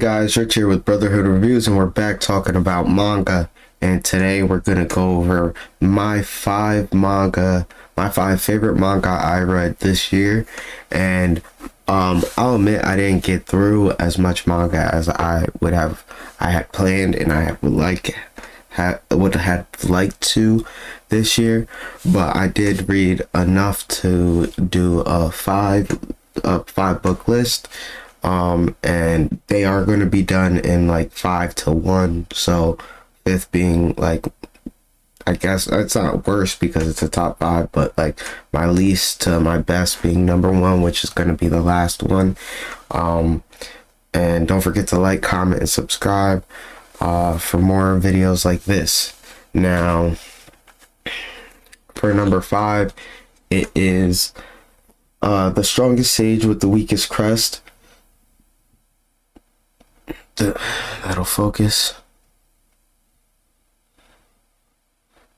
guys, Rich here with Brotherhood Reviews, and we're back talking about manga. And today we're gonna go over my five favorite manga I read this year. And I'll admit I didn't get through as much manga as I had planned, and I would have liked to this year. But I did read enough to do a five book list. And they are going to be done in like 5 to 1, so fifth being like, I guess it's not worse because it's a top 5, but like my least to my best being number 1, which is going to be the last one. And don't forget to like, comment, and subscribe for more videos like this. Now for number 5, it is The Strongest Sage with the Weakest Crest. That'll focus.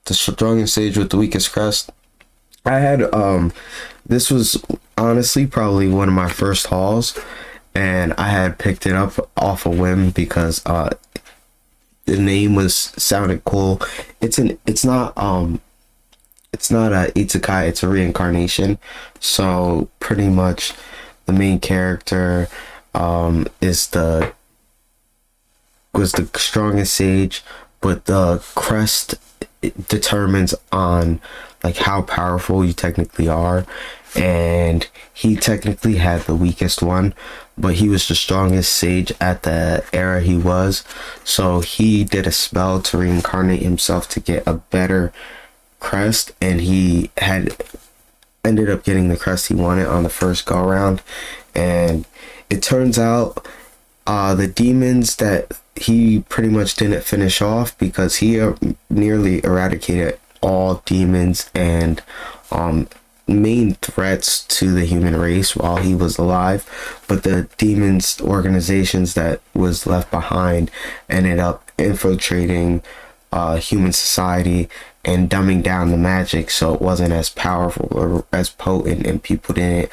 The Strongest Sage with the Weakest Crest. I had this was honestly probably one of my first hauls, and I had picked it up off a whim because the name sounded cool. It's not a isekai, it's a reincarnation. So pretty much the main character was the strongest sage, but the crest determines on like how powerful you technically are, and he technically had the weakest one, but he was the strongest sage at the era he was. So he did a spell to reincarnate himself to get a better crest, and he had ended up getting the crest he wanted on the first go around. And it turns out the demons that he pretty much didn't finish off, because he nearly eradicated all demons and main threats to the human race while he was alive. But the demons organizations that was left behind ended up infiltrating human society and dumbing down the magic, so it wasn't as powerful or as potent, and people didn't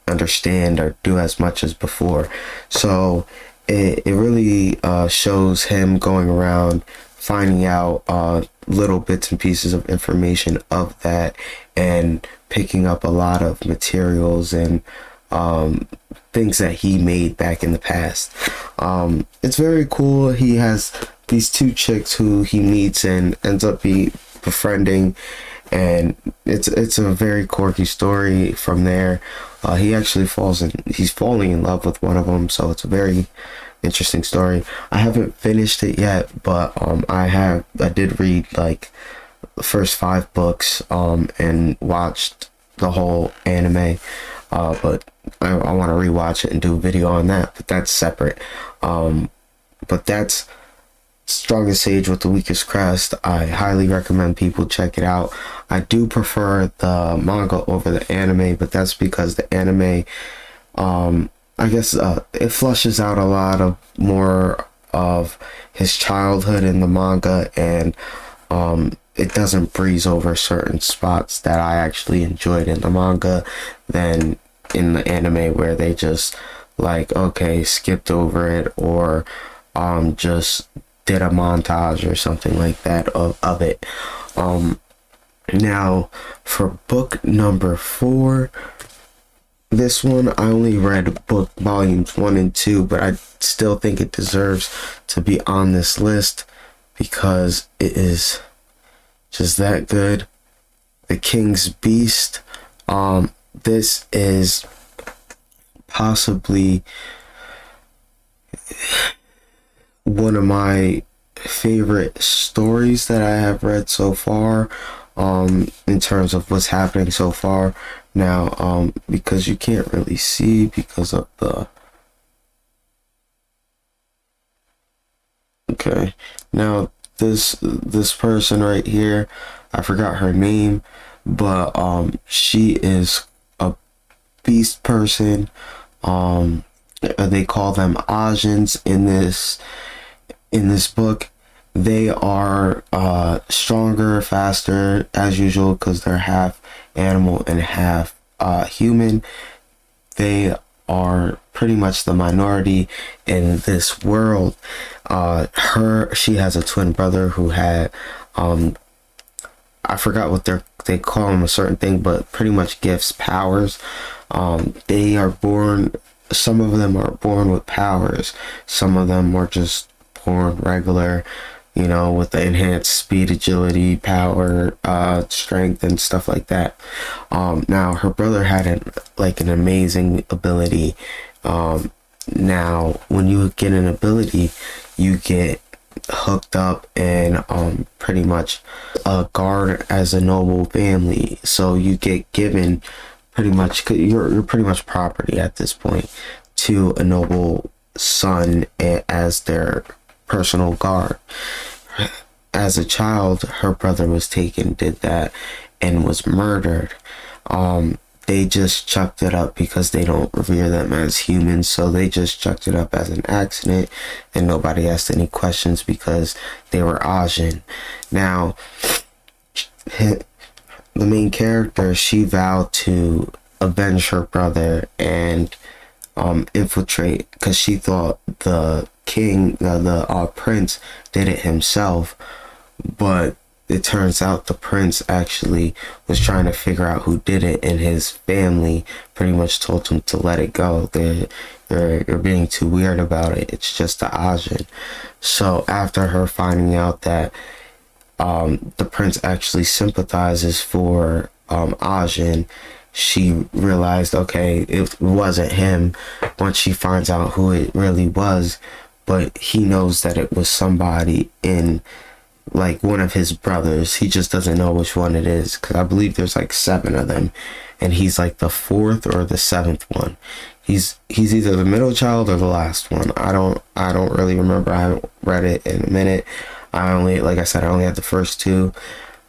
understand or do as much as before. So it really shows him going around finding out little bits and pieces of information of that, and picking up a lot of materials and things that he made back in the past. It's very cool. He has these 2 chicks who he meets and ends up befriending, and it's a very quirky story from there. He actually he's falling in love with one of them, so it's a very interesting story. I haven't finished it yet, but I did read like the first 5 books and watched the whole anime, but I want to rewatch it and do a video on that, but that's separate. But that's Strongest Sage with the Weakest Crest. I highly recommend people check it out. I do prefer the manga over the anime, but that's because the anime, I guess it flushes out a lot of more of his childhood in the manga, and it doesn't breeze over certain spots that I actually enjoyed in the manga than in the anime, where they just like, okay, skipped over it, or just did a montage or something like that of it. Now for book number 4, this one I only read book volumes 1 and 2, but I still think it deserves to be on this list because it is just that good. The King's Beast. This is possibly one of my favorite stories that I have read so far, in terms of what's happening so far. Now because you can't really see because of the now this person right here, I forgot her name, but she is a beast person. They call them Ajins in this book. They are stronger, faster as usual, because they're half animal and half human. They are pretty much the minority in this world. She has a twin brother who had, I forgot what they call them, a certain thing, but pretty much gifts, powers. They are born, some of them are born with powers, some of them are just born regular, you know, with the enhanced speed, agility, power, strength, and stuff like that. Now her brother had an amazing ability. Now when you get an ability, you get hooked up and pretty much a guard as a noble family. So you get given pretty much, you're pretty much property at this point to a noble son as their personal guard. As a child, her brother was taken, did that, and was murdered. They just chucked it up because they don't revere them as humans, so they just chucked it up as an accident, and nobody asked any questions because they were Ajin. Now, the main character, she vowed to avenge her brother and infiltrate, because she thought the king, the prince, did it himself, but it turns out the prince actually was trying to figure out who did it, and his family pretty much told him to let it go. They're being too weird about it. It's just the Ajin. So after her finding out that the prince actually sympathizes for Ajin, she realized, okay, it wasn't him once she finds out who it really was, but he knows that it was somebody in, like, one of his brothers. He just doesn't know which one it is, because I believe there's like 7 of them, and he's like the 4th or the 7th one. He's either the middle child or the last one. I don't really remember. I haven't read it in a minute. Like I said, I only had the first 2.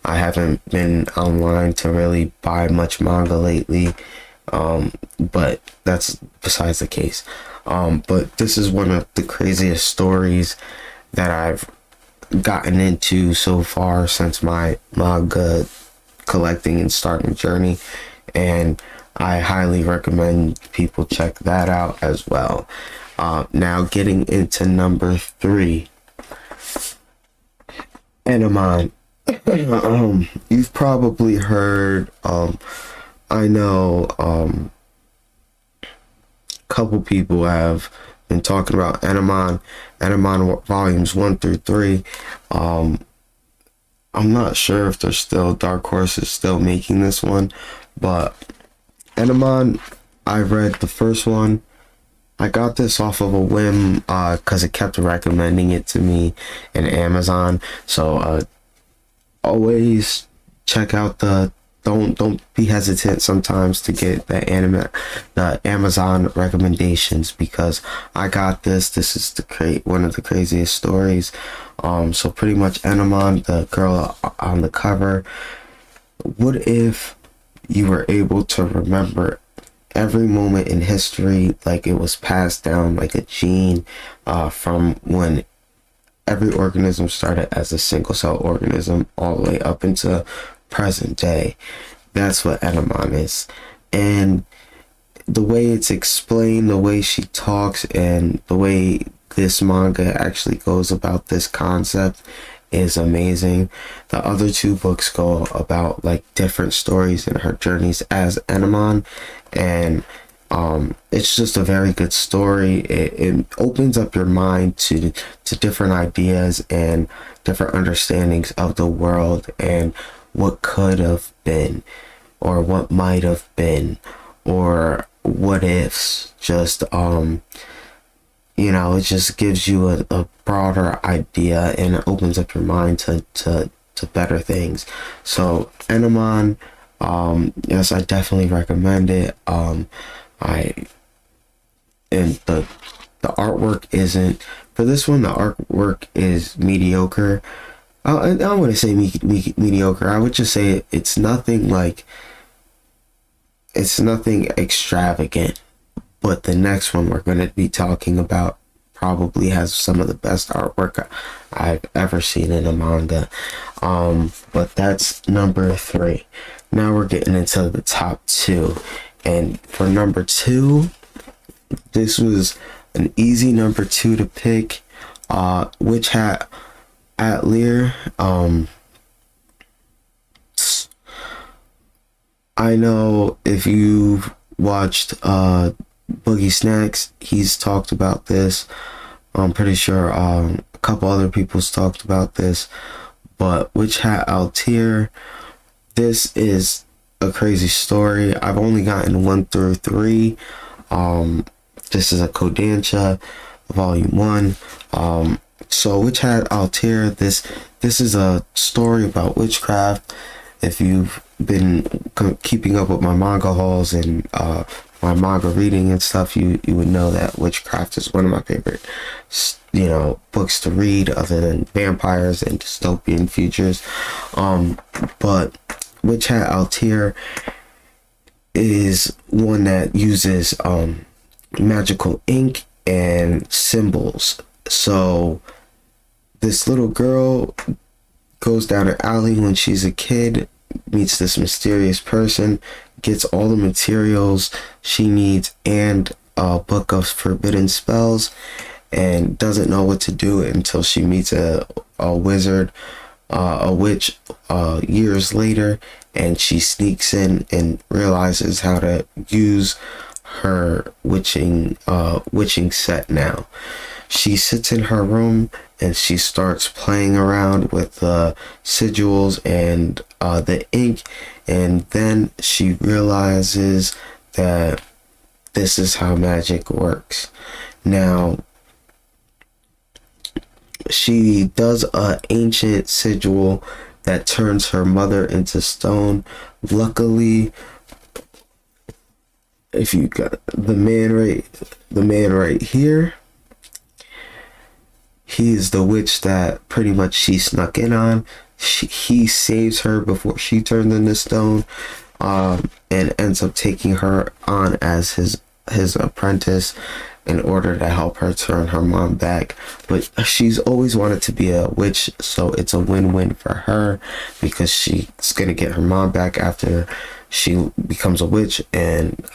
I haven't been online to really buy much manga lately, but that's besides the case. But this is one of the craziest stories that I've gotten into so far since my manga collecting and starting journey, and I highly recommend people check that out as well. Now getting into number 3, IRONMAN. You've probably heard, I know a couple people have been talking about IRONMAN volumes 1 through 3. I'm not sure if there's still, Dark Horse is still making this one, but IRONMAN, I read the first one. I got this off of a whim because it kept recommending it to me in Amazon. So always check out don't be hesitant sometimes to get the Amazon recommendations, because I got this is one of the craziest stories. So pretty much IRONMAN, the girl on the cover, what if you were able to remember every moment in history like it was passed down like a gene, from when every organism started as a single cell organism all the way up into present day? That's what IRONMAN is. And the way it's explained, the way she talks, and the way this manga actually goes about this concept is amazing. The other 2 books go about like different stories and her journeys as IRONMAN, and it's just a very good story. It opens up your mind to different ideas and different understandings of the world and what could have been, or what might have been, or what ifs. Just you know, it just gives you a broader idea, and it opens up your mind to better things. So IRONMAN, yes, I definitely recommend it. And the artwork isn't, for this one, the artwork is mediocre. I don't want to say mediocre. I would just say it's nothing extravagant. But the next one we're going to be talking about probably has some of the best artwork I've ever seen in a manga. But that's number 3. Now we're getting into the top 2. And for number 2, This was an easy number 2 to pick. Witch Hat Atelier. I know if you've watched Boogie Snacks, he's talked about this. I'm pretty sure a couple other people's talked about this. But Witch Hat Altair, this is a crazy story. I've only gotten 1 through 3. This is a Kodansha volume 1. So Witch Hat Altair, this is a story about witchcraft. If you've been keeping up with my manga hauls and my manga reading and stuff, you would know that witchcraft is one of my favorite, books to read, other than vampires and dystopian futures. But Witch Hat Altair is one that uses magical ink and symbols. So this little girl goes down an alley when she's a kid, meets this mysterious person, gets all the materials she needs and a book of forbidden spells, and doesn't know what to do until she meets a wizard, a witch, years later, and she sneaks in and realizes how to use her witching set now. She sits in her room and she starts playing around with the sigils and the ink, and then she realizes that this is how magic works. Now, she does an ancient sigil that turns her mother into stone. Luckily, if you got the man right here, he is the witch that pretty much she snuck in on. He saves her before she turns into stone, and ends up taking her on as his apprentice in order to help her turn her mom back. But she's always wanted to be a witch, so it's a win-win for her, because she's gonna get her mom back after she becomes a witch, and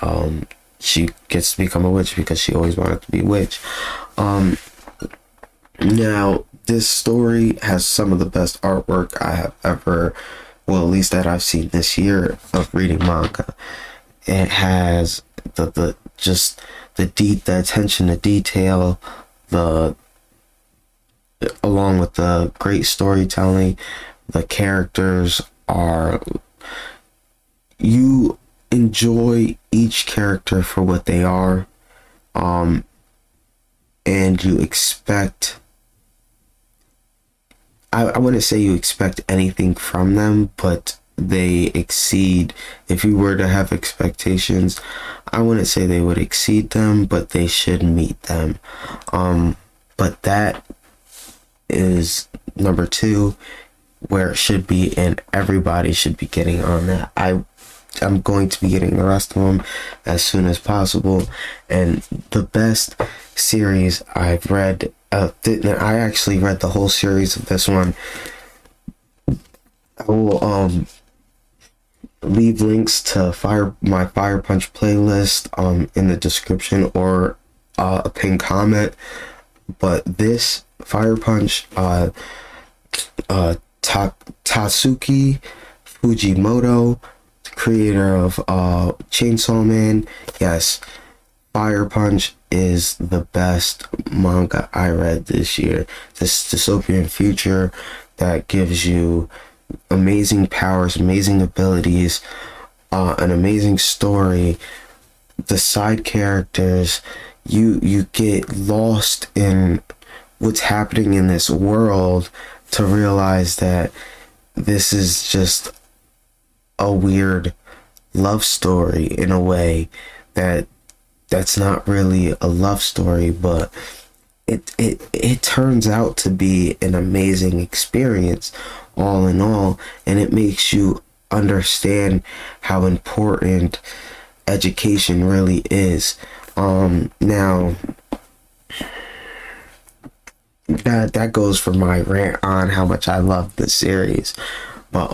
she gets to become a witch because she always wanted to be a witch. Now, this story has some of the best artwork I have ever, well, at least that I've seen this year of reading manga. It has the attention to detail, along with the great storytelling. The characters are, you enjoy each character for what they are, and you expect, I wouldn't say you expect anything from them, but they exceed. If you were to have expectations, I wouldn't say they would exceed them, but they should meet them. But that is number 2, where it should be, and everybody should be getting on that. I'm going to be getting the rest of them as soon as possible. And the best series I've read, I actually read the whole series of this one. I will leave links to my Fire Punch playlist in the description, or a pinned comment. But this Fire Punch, Tatsuki Fujimoto, creator of Chainsaw Man, yes, Fire Punch is the best manga I read this year. This dystopian future that gives you amazing powers, amazing abilities, an amazing story. The side characters, you get lost in what's happening in this world to realize that this is just a weird love story in a way that's not really a love story, but it turns out to be an amazing experience all in all, and it makes you understand how important education really is. Now that goes for my rant on how much I love this series, but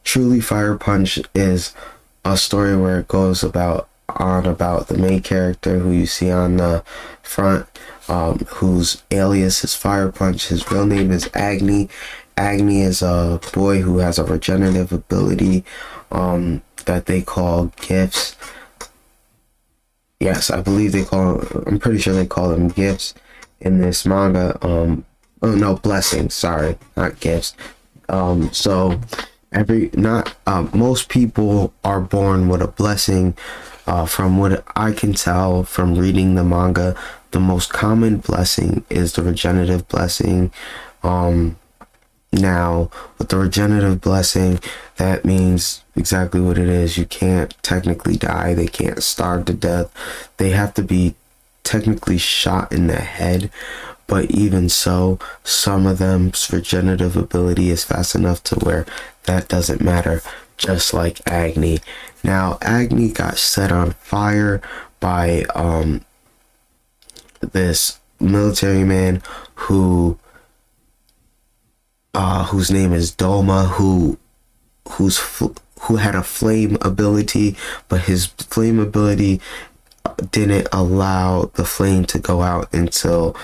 truly Fire Punch is a story where it goes about on about the main character who you see on the front, whose alias is Fire Punch. His real name is Agni. Agni is a boy who has a regenerative ability that they call gifts. Yes, I believe I'm pretty sure they call them gifts in this manga. Oh no, blessings, sorry, not gifts. So most people are born with a blessing. From what I can tell from reading the manga, the most common blessing is the regenerative blessing. Now, with the regenerative blessing, that means exactly what it is. You can't technically die. They can't starve to death. They have to be technically shot in the head. But even so, some of them's regenerative ability is fast enough to where that doesn't matter, just like Agni. Now, Agni got set on fire by this military man whose name is Doma, who had a flame ability, but his flame ability didn't allow the flame to go out until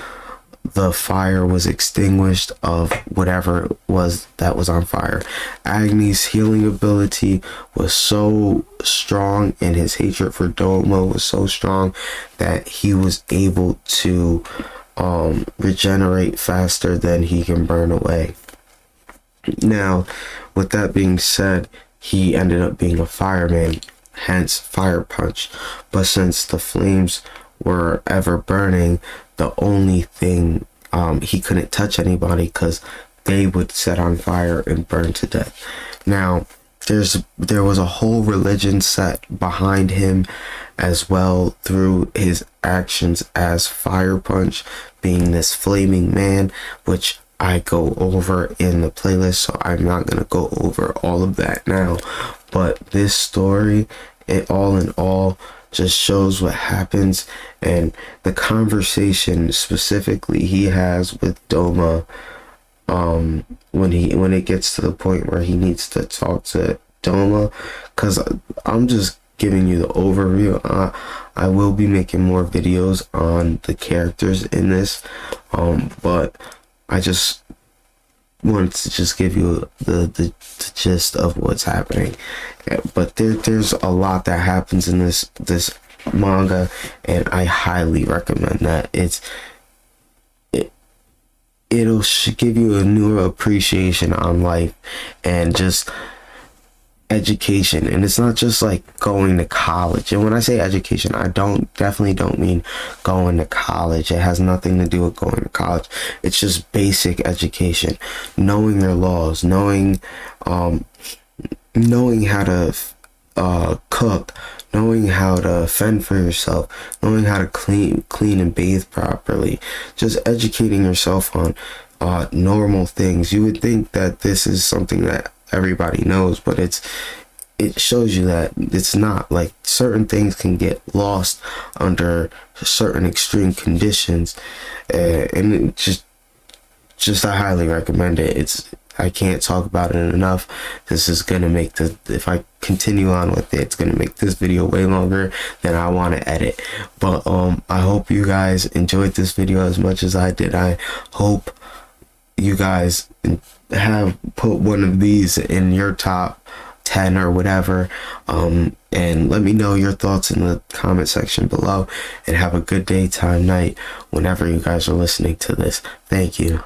the fire was extinguished of whatever it was that was on fire. Agni's healing ability was so strong, and his hatred for Doma was so strong, that he was able to regenerate faster than he can burn away. Now, with that being said, he ended up being a fireman, hence Fire Punch. But since the flames were ever burning, the only thing, he couldn't touch anybody because they would set on fire and burn to death. Now, there was a whole religion set behind him as well, through his actions as Fire Punch, being this flaming man, which I go over in the playlist, so I'm not gonna go over all of that now. But this story, all in all, just shows what happens, and the conversation specifically he has with Doma, when it gets to the point where he needs to talk to Doma, because I'm just giving you the overview. I will be making more videos on the characters in this, but I just wanted to just give you the gist of what's happening. But there's a lot that happens in this manga, and I highly recommend that. It'll give you a new appreciation on life and just education. And it's not just like going to college. And when I say education, I definitely don't mean going to college. It has nothing to do with going to college. It's just basic education, knowing your laws, knowing how to cook, knowing how to fend for yourself, knowing how to clean and bathe properly, just educating yourself on normal things. You would think that this is something that everybody knows, but it shows you that it's not. Like, certain things can get lost under certain extreme conditions, and it just I highly recommend it. I can't talk about it enough. This is gonna make if I continue on with it, it's gonna make this video way longer than I want to edit. But I hope you guys enjoyed this video as much as I did. I hope you guys have put one of these in your top 10 or whatever, and let me know your thoughts in the comment section below, and have a good day, time, night, whenever you guys are listening to this. Thank you.